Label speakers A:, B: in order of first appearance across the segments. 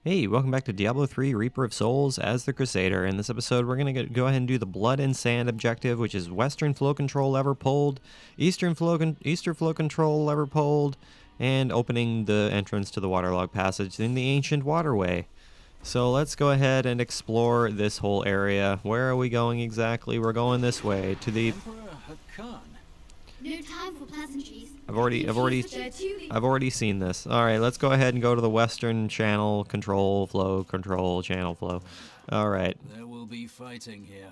A: Hey, welcome back to Diablo 3 Reaper of Souls as the Crusader. In this episode, we're going to go ahead and do the Blood and Sand objective, which is Western Flow Control lever pulled, Eastern Flow Control lever pulled, and opening the entrance to the Waterlog Passage in the Ancient Waterway. So let's go ahead and explore this whole area. Where are we going exactly? We're going this way to the...
B: No time for pleasantries.
A: I've already seen this. All right, let's go ahead and go to the Western Channel Control Channel Flow. All right.
C: There will be fighting here.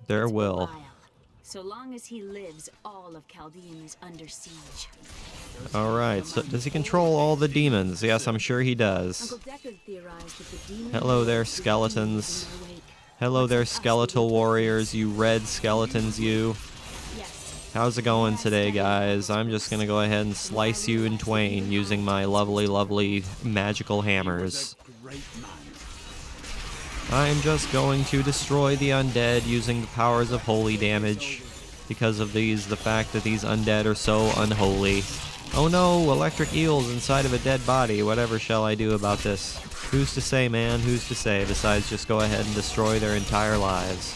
A: There will.
D: So long as he lives, all of Chaldean is under siege.
A: All right. So does he control all the demons? Yes, I'm sure he does. Hello there, skeletons. Hello there, skeletal warriors. You red skeletons, you. How's it going today, guys? I'm just going to go ahead and slice you in twain using my lovely, lovely magical hammers. I'm just going to destroy the undead using the powers of holy damage because of the fact that these undead are so unholy. Oh no, electric eels inside of a dead body. Whatever shall I do about this? Who's to say, man? Who's to say? Besides just go ahead and destroy their entire lives.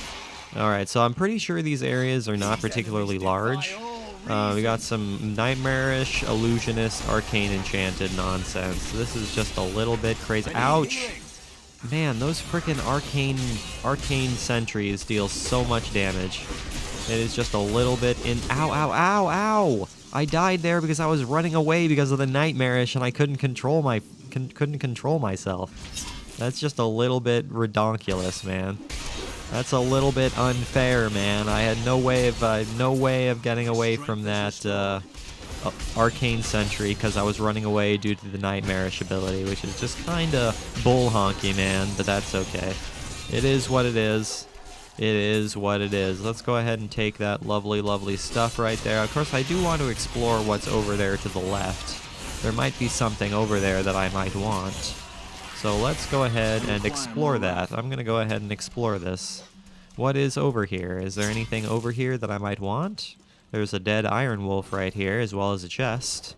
A: Alright, so I'm pretty sure these areas are not particularly large. We got some nightmarish, illusionist, arcane enchanted nonsense. This is just a little bit crazy. Ouch! Man, those frickin' arcane sentries deal so much damage. It is just a little bit in... Ow, ow, ow, ow! I died there because I was running away because of the nightmarish and I couldn't control myself. That's just a little bit redonkulous, man. That's a little bit unfair, man. I had no way of getting away from that arcane sentry because I was running away due to the nightmarish ability, which is just kinda bull honky, man. But that's okay. It is what it is. It is what it is. Let's go ahead and take that lovely, lovely stuff right there. Of course, I do want to explore what's over there to the left. There might be something over there that I might want. So let's go ahead and explore that. I'm going to go ahead and explore this. What is over here? Is there anything over here that I might want? There's a dead iron wolf right here, as well as a chest.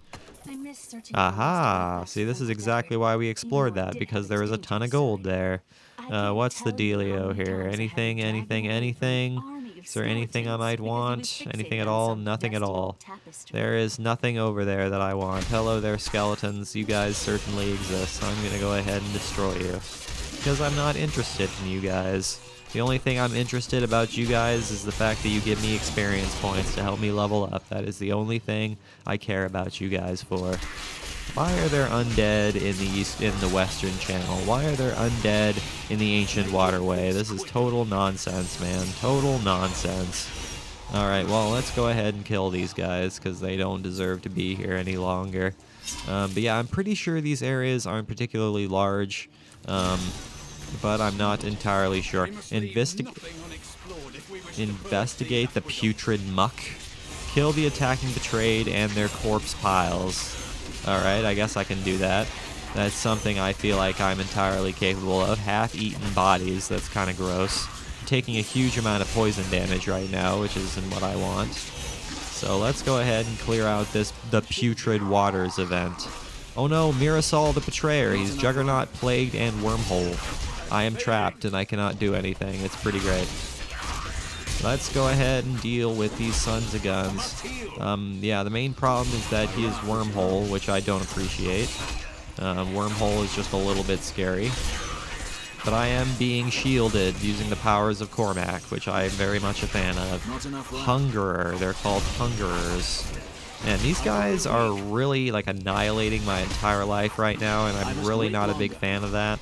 A: Aha! See, this is exactly why we explored that, because there was a ton of gold there. What's the dealio here? Anything? Is there anything I might want? Anything at all? Nothing at all. There is nothing over there that I want. Hello there, skeletons. You guys certainly exist. I'm going to go ahead and destroy you. Because I'm not interested in you guys. The only thing I'm interested about you guys is the fact that you give me experience points to help me level up. That is the only thing I care about you guys for. Why are there undead in the Western Channel? Why are there undead in the Ancient Waterway? This is total nonsense, man. Total nonsense. Alright, well, let's go ahead and kill these guys, because they don't deserve to be here any longer. But yeah, I'm pretty sure these areas aren't particularly large, but I'm not entirely sure. Investigate the putrid muck. Kill the attacking betrayed and their corpse piles. Alright, I guess I can do that. That's something I feel like I'm entirely capable of. Half-eaten bodies, that's kind of gross. I'm taking a huge amount of poison damage right now, which isn't what I want. So let's go ahead and clear out the Putrid Waters event. Oh no, Mirasol the Betrayer. He's Juggernaut, Plagued, and Wormhole. I am trapped and I cannot do anything. It's pretty great. Let's go ahead and deal with these sons of guns. Yeah, the main problem is that he is Wormhole, which I don't appreciate. Wormhole is just a little bit scary. But I am being shielded using the powers of Cormac, which I am very much a fan of. Hungerer, they're called Hungerers. And these guys are really like annihilating my entire life right now, and I'm really not a big fan of that.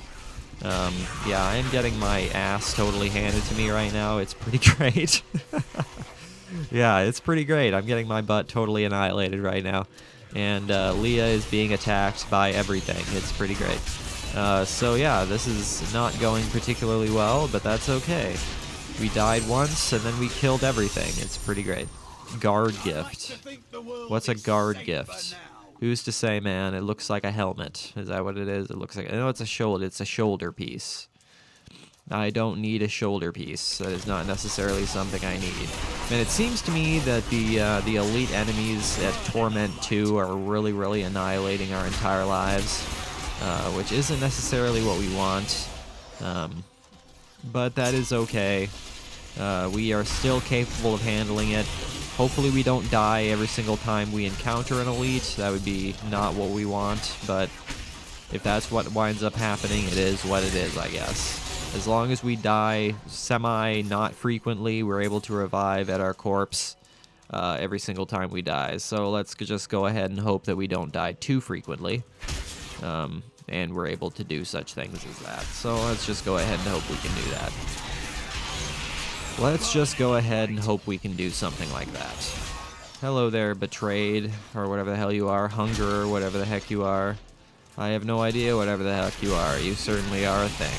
A: Yeah, I am getting my ass totally handed to me right now. It's pretty great. Yeah, it's pretty great. I'm getting my butt totally annihilated right now. And Leah is being attacked by everything. It's pretty great. So yeah, this is not going particularly well, but that's okay. We died once, and then we killed everything. It's pretty great. Guard gift. What's a guard gift? Who's to say, man? It looks like a helmet. Is that what it is? It looks like... I know it's a shoulder. It's a shoulder piece. I don't need a shoulder piece. That is not necessarily something I need. And it seems to me that the elite enemies at Torment 2 are really, really annihilating our entire lives. which isn't necessarily what we want, but that is okay. We are still capable of handling it. Hopefully we don't die every single time we encounter an elite. That would be not what we want, but if that's what winds up happening, it is what it is, I guess. As long as we die not frequently, we're able to revive at our corpse every single time we die. So let's just go ahead and hope that we don't die too frequently. And we're able to do such things as that. So let's just go ahead and hope we can do that. Let's just go ahead and hope we can do something like that. Hello there, betrayed, or whatever the hell you are, hunger, or whatever the heck you are. I have no idea whatever the heck you are. You certainly are a thing.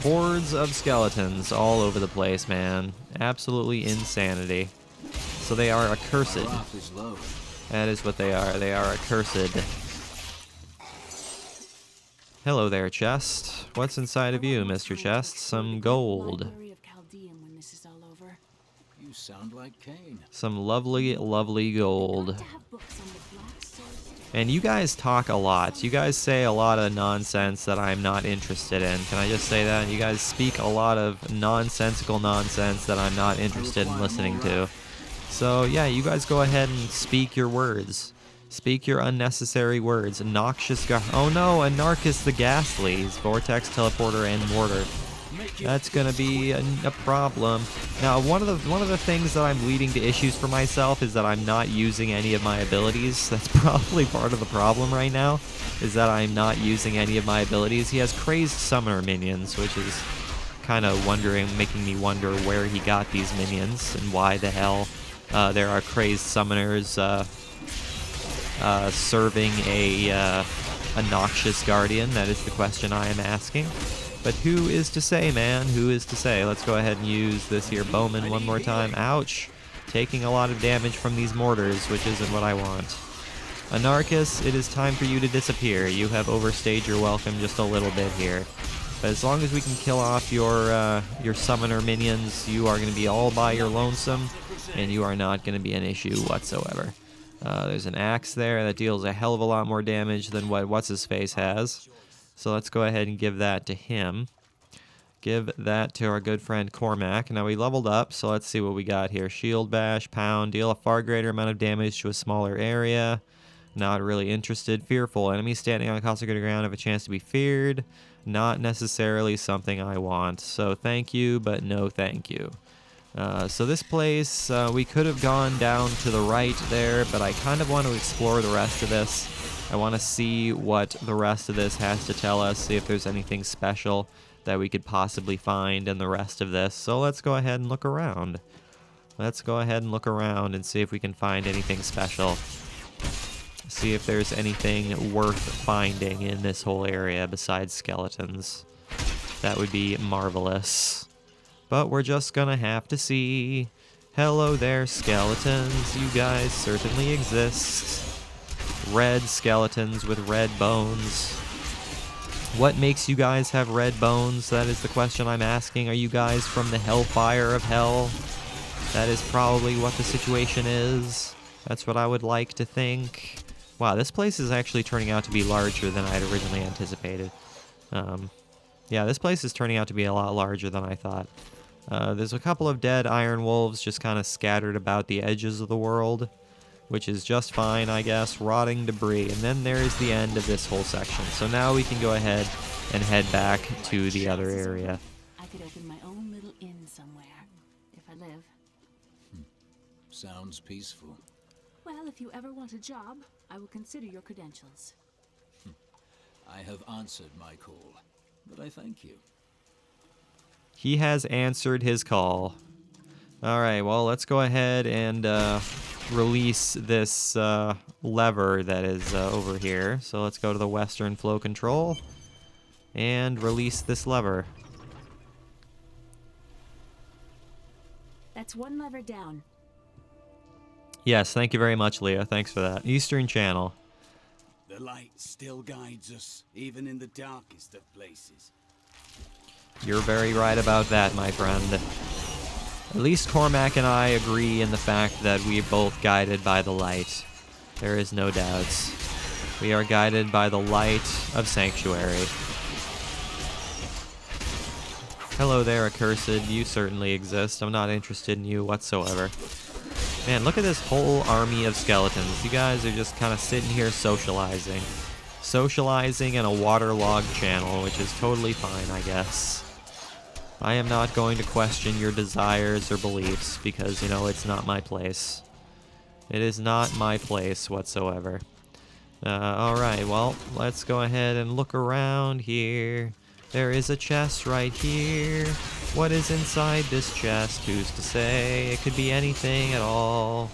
A: Hordes of skeletons all over the place, man. Absolutely insanity. So they are accursed. That is what they are. They are accursed. Hello there, chest. What's inside of you, Mr. Chest? Some gold.
C: You sound like Cain.
A: Some lovely, lovely gold. And you guys talk a lot. You guys say a lot of nonsense that I'm not interested in. Can I just say that? You guys speak a lot of nonsensical nonsense that I'm not interested in listening to. So yeah, you guys go ahead and speak your words. Speak your unnecessary words. Noxious oh no, Anarchus the Ghastly. He's Vortex, Teleporter, and Mortar. That's gonna be a problem. Now, one of the things that I'm leading to issues for myself is that I'm not using any of my abilities. That's probably part of the problem right now, is that I'm not using any of my abilities. He has Crazed Summoner minions, which is kind of making me wonder where he got these minions and why the hell there are Crazed Summoners serving a Noxious Guardian. That is the question I am asking. But who is to say, man? Who is to say? Let's go ahead and use this here Bowman one more time. Ouch! Taking a lot of damage from these mortars, which isn't what I want. Anarchus, it is time for you to disappear. You have overstayed your welcome just a little bit here. But as long as we can kill off your summoner minions, you are going to be all by your lonesome, and you are not going to be an issue whatsoever. There's an axe there that deals a hell of a lot more damage than what What's-His-Face has. So let's go ahead and give that to him. Give that to our good friend Cormac. Now we leveled up, so let's see what we got here. Shield Bash, Pound, deal a far greater amount of damage to a smaller area. Not really interested. Fearful. Enemies standing on caustic ground have a chance to be feared. Not necessarily something I want. So thank you, but no thank you. So this place, we could have gone down to the right there, but I kind of want to explore the rest of this. I want to see what the rest of this has to tell us, see if there's anything special that we could possibly find in the rest of this. So let's go ahead and look around. Let's go ahead and look around and see if we can find anything special. See if there's anything worth finding in this whole area besides skeletons. That would be marvelous. But we're just gonna have to see. Hello there, skeletons. You guys certainly exist. Red skeletons with red bones. What makes you guys have red bones? That is the question I'm asking. Are you guys from the hellfire of hell? That is probably what the situation is. That's what I would like to think. Wow, this place is actually turning out to be larger than I had originally anticipated. Yeah, this place is turning out to be a lot larger than I thought. There's a couple of dead iron wolves just kind of scattered about the edges of the world, which is just fine, I guess. Rotting debris. And then there's the end of this whole section. So now we can go ahead and head back to the other area.
D: I could open my own little inn somewhere, if I live.
C: Sounds peaceful.
D: Well, if you ever want a job, I will consider your credentials.
C: I have answered my call, but I thank you.
A: He has answered his call. Alright, well, let's go ahead and release this lever that is over here. So let's go to the Western Flow Control and release this lever.
D: That's one lever down.
A: Yes, thank you very much, Leah. Thanks for that. Eastern Channel.
E: The light still guides us, even in the darkest of places.
A: You're very right about that, my friend. At least Cormac and I agree in the fact that we're both guided by the light. There is no doubts. We are guided by the light of Sanctuary. Hello there, Accursed. You certainly exist. I'm not interested in you whatsoever. Man, look at this whole army of skeletons. You guys are just kind of sitting here socializing. Socializing in a waterlogged channel, which is totally fine, I guess. I am not going to question your desires or beliefs because, you know, it's not my place. It is not my place whatsoever. Alright, well, let's go ahead and look around here. There is a chest right here. What is inside this chest? Who's to say? It could be anything at all.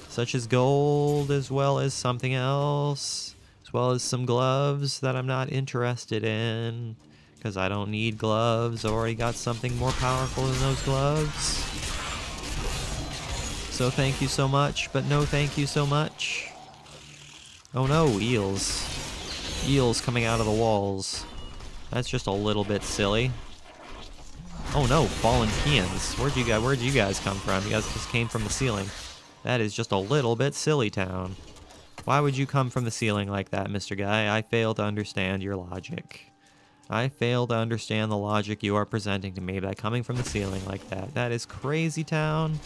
A: Such as gold, as well as something else. As well as some gloves that I'm not interested in. Because I don't need gloves. I already got something more powerful than those gloves. So thank you so much, but no thank you so much. Oh no, eels. Eels coming out of the walls. That's just a little bit silly. Oh no, fallen peons. Where'd you guys come from? You guys just came from the ceiling. That is just a little bit silly town. Why would you come from the ceiling like that, Mr. Guy? I fail to understand your logic. I fail to understand the logic you are presenting to me by coming from the ceiling like that. That is crazy town.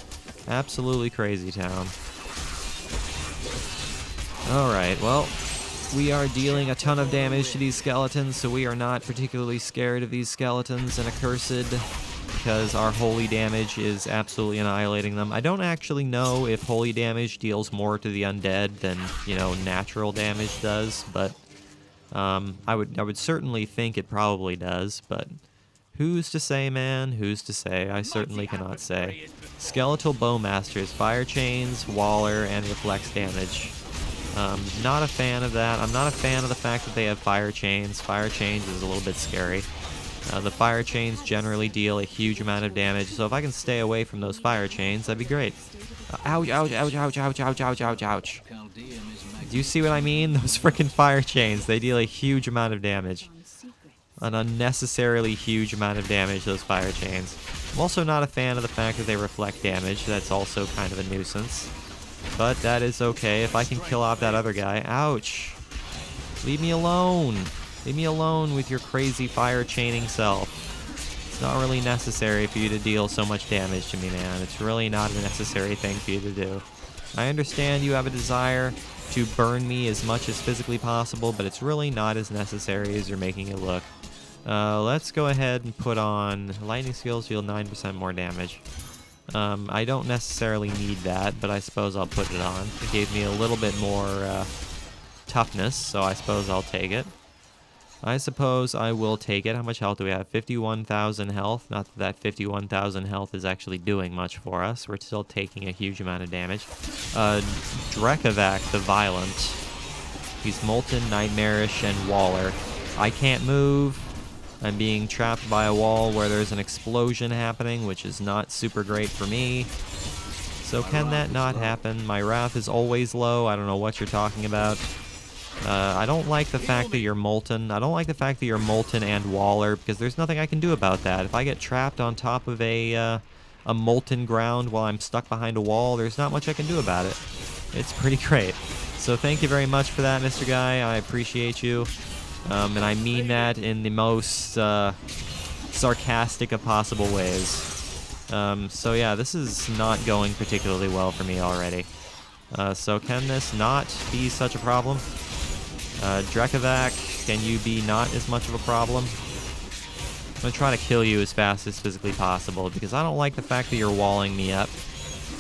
A: Absolutely crazy town. Alright, well, we are dealing a ton of damage to these skeletons, so we are not particularly scared of these skeletons and Accursed, because our holy damage is absolutely annihilating them. I don't actually know if holy damage deals more to the undead than, you know, natural damage does, but I would certainly think it probably does, but who's to say, man? Who's to say? I certainly cannot say. Skeletal Bowmasters, Fire Chains, Waller, and Reflex damage. Not a fan of that. I'm not a fan of the fact that they have Fire Chains. Fire Chains is a little bit scary. The Fire Chains generally deal a huge amount of damage, so if I can stay away from those Fire Chains, that'd be great. Ouch, ouch, ouch, ouch, ouch, ouch, ouch, ouch, ouch. Do you see what I mean? Those frickin' Fire Chains, they deal a huge amount of damage. An unnecessarily huge amount of damage, those Fire Chains. I'm also not a fan of the fact that they reflect damage. That's also kind of a nuisance. But that is okay if I can kill off that other guy. Ouch. Leave me alone. Leave me alone with your crazy fire chaining self. It's not really necessary for you to deal so much damage to me, man. It's really not a necessary thing for you to do. I understand you have a desire to burn me as much as physically possible, but it's really not as necessary as you're making it look. Let's go ahead and put on lightning skills deal 9% more damage. I don't necessarily need that, but I suppose I'll put it on. It gave me a little bit more toughness, so I suppose I'll take it. I suppose I will take it. How much health do we have? 51,000 health. Not that that 51,000 health is actually doing much for us. We're still taking a huge amount of damage. Drekavac the Violent. He's Molten, Nightmarish, and Waller. I can't move. I'm being trapped by a wall where there's an explosion happening, which is not super great for me. So can that not happen? My wrath is always low. I don't know what you're talking about. I don't like the fact that you're Molten. I don't like the fact that you're Molten and Waller, because there's nothing I can do about that. If I get trapped on top of a molten ground while I'm stuck behind a wall, there's not much I can do about it. It's pretty great. So thank you very much for that, Mr. Guy. I appreciate you. And I mean that in the most sarcastic of possible ways. So yeah, this is not going particularly well for me already. So can this not be such a problem? Drekavac, can you be not as much of a problem? I'm going to try to kill you as fast as physically possible, because I don't like the fact that you're walling me up.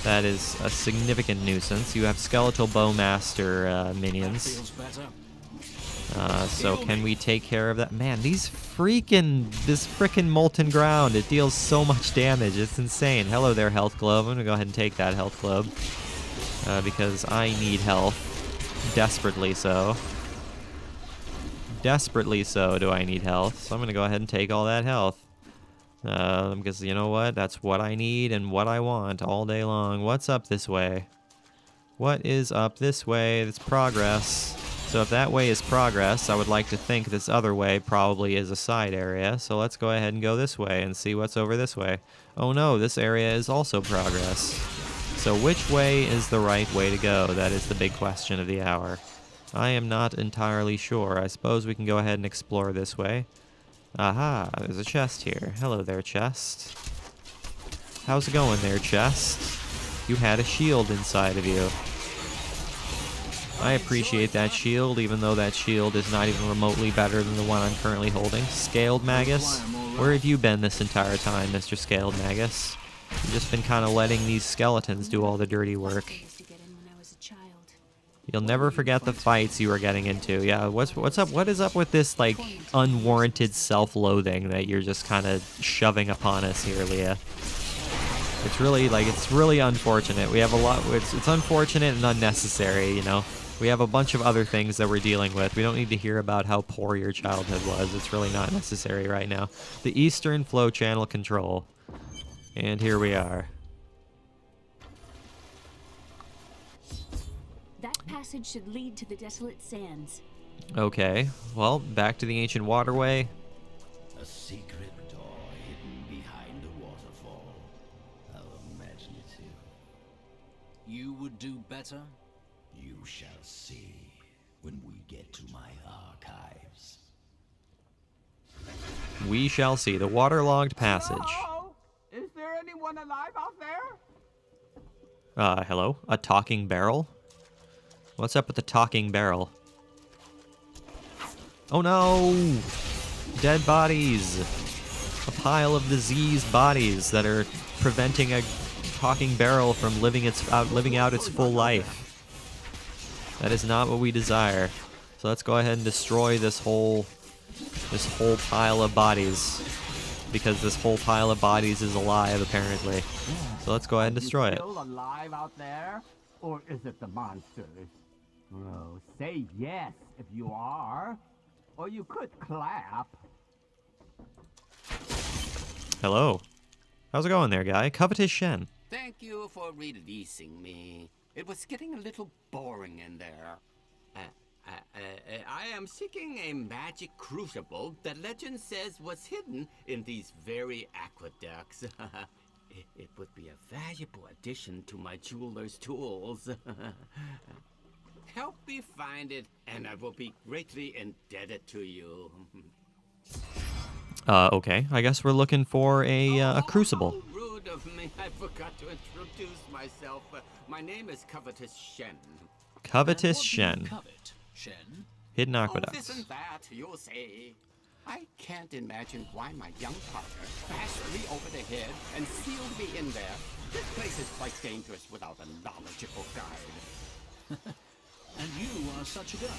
A: That is a significant nuisance. You have Skeletal Bowmaster minions. So can we take care of that? Man, this frickin' molten ground, it deals so much damage. It's insane. Hello there, health globe. I'm gonna go ahead and take that health globe. Because I need health. Desperately so. Desperately so do I need health. So I'm gonna go ahead and take all that health. Because you know what? That's what I need and what I want all day long. What's up this way? What is up this way? It's progress. So if that way is progress, I would like to think this other way probably is a side area. So let's go ahead and go this way and see what's over this way. Oh no, this area is also progress. So which way is the right way to go? That is the big question of the hour. I am not entirely sure. I suppose we can go ahead and explore this way. Aha, there's a chest here. Hello there, chest. How's it going there, chest? You had a shield inside of you. I appreciate that shield, even though that shield is not even remotely better than the one I'm currently holding. Scaled Magus? Where have you been this entire time, Mr. Scaled Magus? You've just been kind of letting these skeletons do all the dirty work. You'll never forget the fights you were getting into. Yeah, what's up? What is up with this, like, unwarranted self-loathing that you're just kind of shoving upon us here, Leah? It's really unfortunate. We have a lot. It's unfortunate and unnecessary, you know. We have a bunch of other things that we're dealing with. We don't need to hear about how poor your childhood was. It's really not necessary right now. The Eastern Flow Channel Control. And here we are.
D: That passage should lead to the desolate sands.
A: Okay. Well, back to the ancient waterway.
F: A secret door hidden behind a waterfall. How imaginative.
C: You would do better?
F: You shall see when we get to my archives.
A: We shall see. The waterlogged passage.
G: Hello? Is there anyone alive out there?
A: Hello? A talking barrel? What's up with the talking barrel? Oh no! Dead bodies! A pile of diseased bodies that are preventing a talking barrel from living out its full life. That is not what we desire. So let's go ahead and destroy this whole pile of bodies. Because this whole pile of bodies is alive, apparently. So let's go ahead and destroy it.
G: Still alive out there? Or is it the monsters? Oh, say yes if you are. Or you could clap.
A: Hello. How's it going there, guy? Covetous Shen.
E: Thank you for releasing me. It was getting a little boring in there. I am seeking a magic crucible that legend says was hidden in these very aqueducts. It would be a valuable addition to my jeweler's tools. Help me find it, and I will be greatly indebted to you.
A: Okay. I guess we're looking for a crucible.
E: How rude of me. I forgot to introduce myself. My name is Covetous Shen.
A: Covetous
C: What do you
A: Shen.
C: covet, Shen?
A: Hidden
E: Oh,
A: aqueducts.
E: this and that, you'll say. I can't imagine why my young partner bashed me over the head and sealed me in there. This place is quite dangerous without a knowledgeable guide.
C: And you are such a guide.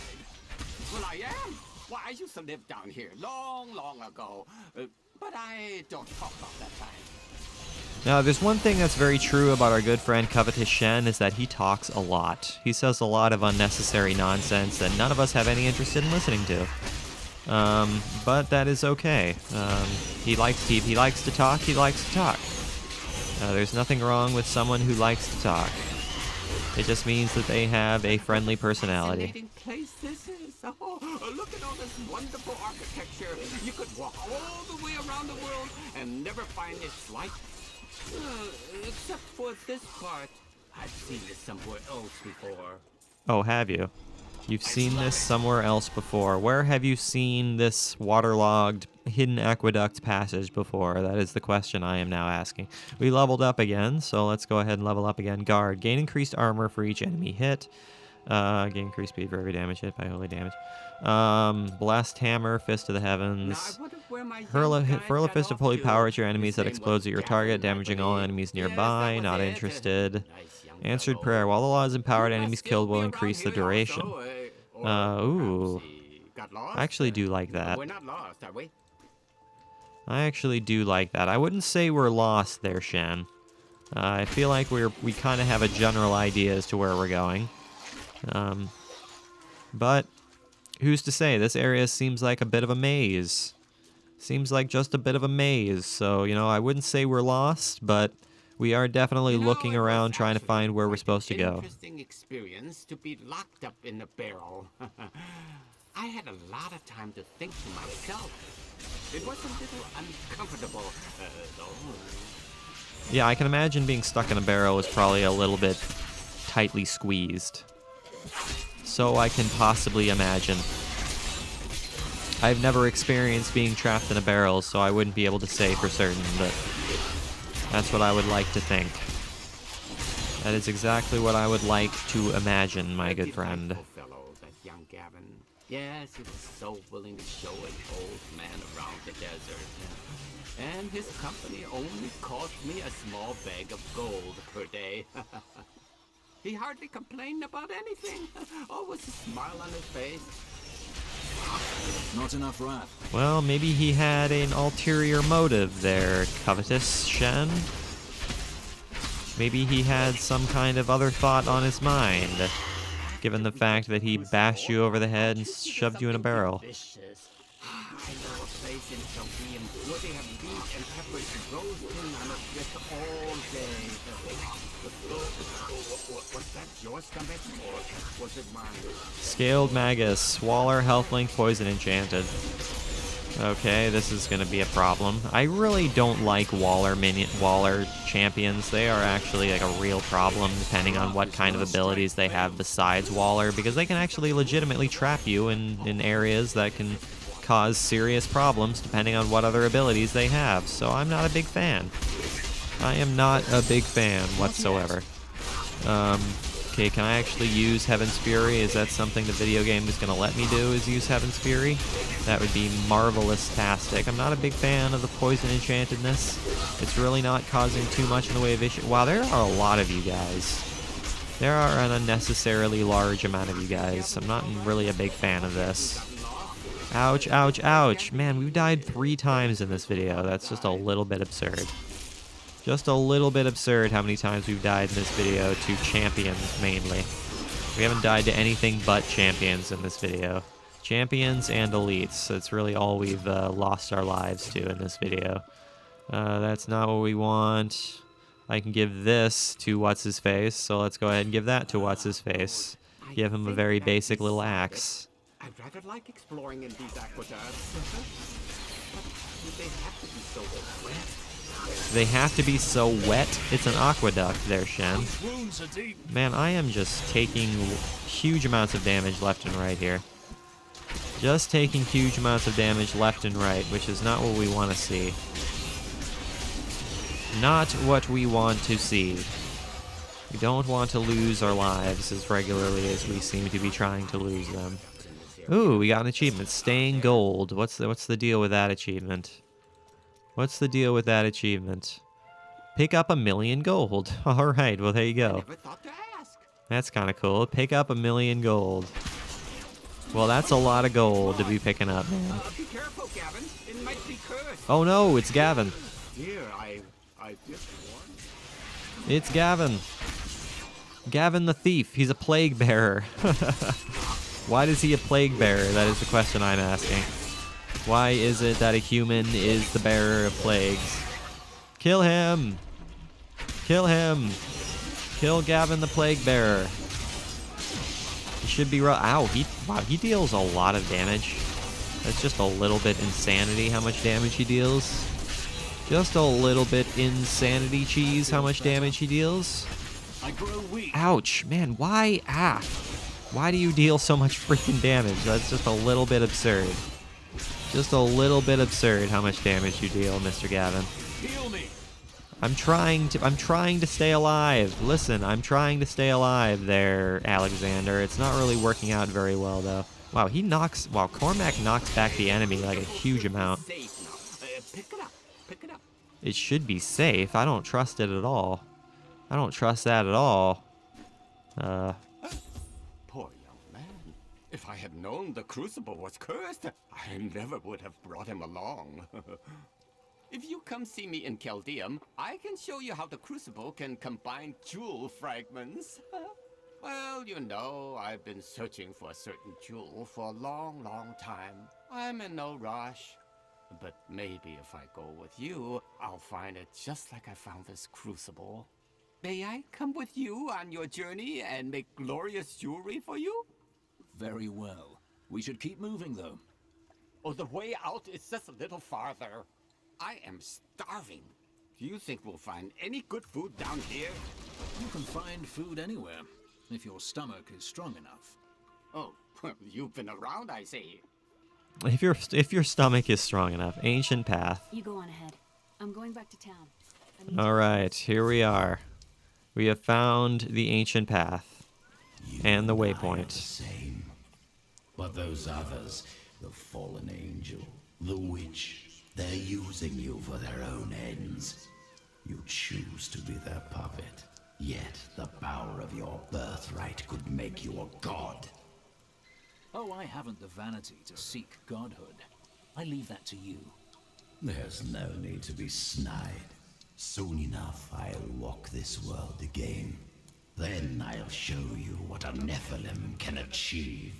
E: Well, I am. Well, I used to live down here long, long ago. But I don't talk about that time.
A: Now, there's one thing that's very true about our good friend Covetous Shen is that he talks a lot. He says a lot of unnecessary nonsense that none of us have any interest in listening to. But that is okay. He likes to talk. He likes to talk. There's nothing wrong with someone who likes to talk. It just means that they have a friendly personality.
E: Fascinating place this is. Oh, look at all this wonderful architecture. You could walk all the way around the world and never find its like. Except for this part. I've seen this somewhere else before.
A: Oh, have you? You've seen this somewhere else before. Where have you seen this waterlogged hidden aqueduct passage before? That is the question I am now asking. We leveled up again, so let's go ahead and level up again. Guard. Gain increased armor for each enemy hit. Gain increased speed for every damage hit by holy damage. Blast hammer, fist of the heavens. Hurl a fist of holy power at your enemies that explodes at your target, damaging all enemies nearby. Not interested. Answered prayer. While the law is empowered, enemies killed will increase the duration. Ooh. I actually do like that.
E: We're not lost, are we?
A: I actually do like that. I wouldn't say we're lost there, Shen. I feel like we kind of have a general idea as to where we're going. But who's to say? This area seems like a bit of a maze. Seems like just a bit of a maze. So, you know, I wouldn't say we're lost, but We are definitely
E: You know,
A: looking
E: it was
A: around trying to
E: actually
A: find where we're
E: quite
A: supposed to
E: an
A: go.
E: Interesting experience to be locked up in a barrel. I had a lot of time to think to myself. It was a little uncomfortable, though.
A: Yeah, I can imagine being stuck in a barrel is probably a little bit tightly squeezed. So I can possibly imagine. I've never experienced being trapped in a barrel, so I wouldn't be able to say for certain, but that's what I would like to think. That is exactly what I would like to imagine, my good friend.
E: Delightful fellow, that young Gavin. Yes, he was so willing to show an old man around the desert. And his company only cost me a small bag of gold per day. He hardly complained about anything. Always a smile on his face.
C: Not enough wrath.
A: Well, maybe he had an ulterior motive there, covetous Shen. Maybe he had some kind of other thought on his mind, given the fact that he bashed you over the head and shoved you in a barrel.
E: Delicious. I know a place in Chaldean where they have beef and peppers roasting on a brick all day. Was that your stomach or was it mine?
A: Scaled Magus, Waller, Healthlink, Poison Enchanted. Okay, this is going to be a problem. I really don't like Waller champions. They are actually like a real problem depending on what kind of abilities they have besides Waller, because they can actually legitimately trap you in areas that can cause serious problems depending on what other abilities they have. So I'm not a big fan. I am not a big fan whatsoever. Okay, can I actually use Heaven's Fury? Is that something the video game is going to let me do, is use Heaven's Fury? That would be marvelous-tastic. I'm not a big fan of the Poison Enchantedness. It's really not causing too much in the way of issue. Wow, there are a lot of you guys. There are an unnecessarily large amount of you guys. I'm not really a big fan of this. Ouch, ouch, ouch. Man, we've died 3 times in this video. That's just a little bit absurd. Just a little bit absurd how many times we've died in this video to champions, mainly. We haven't died to anything but champions in this video. Champions and elites. That's really all we've lost our lives to in this video. That's not what we want. I can give this to What's-His-Face, so let's go ahead and give that to What's-His-Face. Give him a very basic little axe.
E: I'd rather like exploring in these aqueducts. But they have to be so wet.
A: They have to be so wet? It's an aqueduct there, Shen.
C: Wounds are deep.
A: Man, I am just taking huge amounts of damage left and right here. Just taking huge amounts of damage left and right, which is not what we want to see. Not what we want to see. We don't want to lose our lives as regularly as we seem to be trying to lose them. Ooh, we got an achievement. Staying gold. What's the deal with that achievement? What's the deal with that achievement? Pick up 1,000,000 gold. Alright, well there you go.
E: Never thought to ask.
A: That's kind of cool. Pick up 1,000,000 gold. Well, that's a lot of gold to be picking up, man.
E: Be careful, Gavin. It might be cursed.
A: Oh no, it's Gavin.
E: Dear, I just warned.
A: It's Gavin. Gavin the thief. He's a plague bearer. Why is he a plague bearer? That is the question I'm asking. Why is it that a human is the bearer of plagues? Kill him! Kill him! Kill Gavin the plague bearer. He should be ow, he deals a lot of damage. That's just a little bit insanity how much damage he deals. Just a little bit insanity cheese how much damage he deals.
C: I grow weak.
A: Ouch, man, why? Why do you deal so much freaking damage? That's just a little bit absurd. Just a little bit absurd how much damage you deal, Mr. Gavin.
C: Heal me.
A: I'm trying to stay alive. Listen, I'm trying to stay alive there, Alexander. It's not really working out very well, though. Wow, Cormac knocks back the enemy like a huge amount.
E: Safe now. Pick it up. Pick it up.
A: It should be safe. I don't trust it at all. I don't trust that at all.
E: Poor young man. If I had known the crucible was cursed, I never would have brought him along. If you come see me in Chaldeum, I can show you how the crucible can combine jewel fragments. Well, you know, I've been searching for a certain jewel for a long, long time. I'm in no rush. But maybe if I go with you, I'll find it just like I found this crucible. May I come with you on your journey and make glorious jewelry for you?
C: Very well. We should keep moving, though.
E: Oh, the way out is just a little farther. I am starving. Do you think we'll find any good food down here?
C: You can find food anywhere, if your stomach is strong enough.
E: Oh, well, you've been around, I see.
A: If your stomach is strong enough. Ancient path.
D: You go on ahead. I'm going back to town. I need
A: All
D: to-
A: right, here we are. We have found the ancient path and the
F: I are the
A: waypoint.
F: same. But those others, the fallen angel, the witch, they're using you for their own ends. You choose to be their puppet, yet the power of your birthright could make you a god.
C: Oh, I haven't the vanity to seek godhood. I leave that to you.
F: There's no need to be snide. Soon enough, I'll walk this world again. Then I'll show you what a Nephilim can achieve.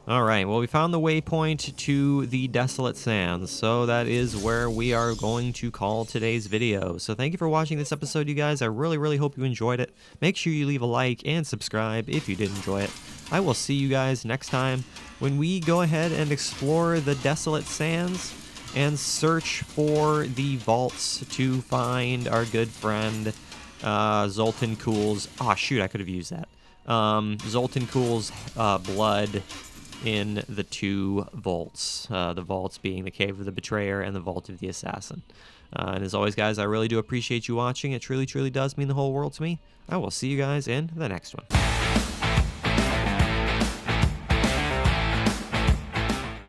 A: All right, well, we found the waypoint to the Desolate Sands, so that is where we are going to call today's video. So thank you for watching this episode, you guys. I really hope you enjoyed it. Make sure you leave a like and subscribe if you did enjoy it. I will see you guys next time when we go ahead and explore the Desolate Sands and search for the vaults to find our good friend Zoltan Kuhl's... Oh, shoot, I could have used that. Zoltan Kuhl's blood in the two vaults. The vaults being the Cave of the Betrayer and the Vault of the Assassin. And as always, guys, I really do appreciate you watching. It truly does mean the whole world to me. I will see you guys in the next one.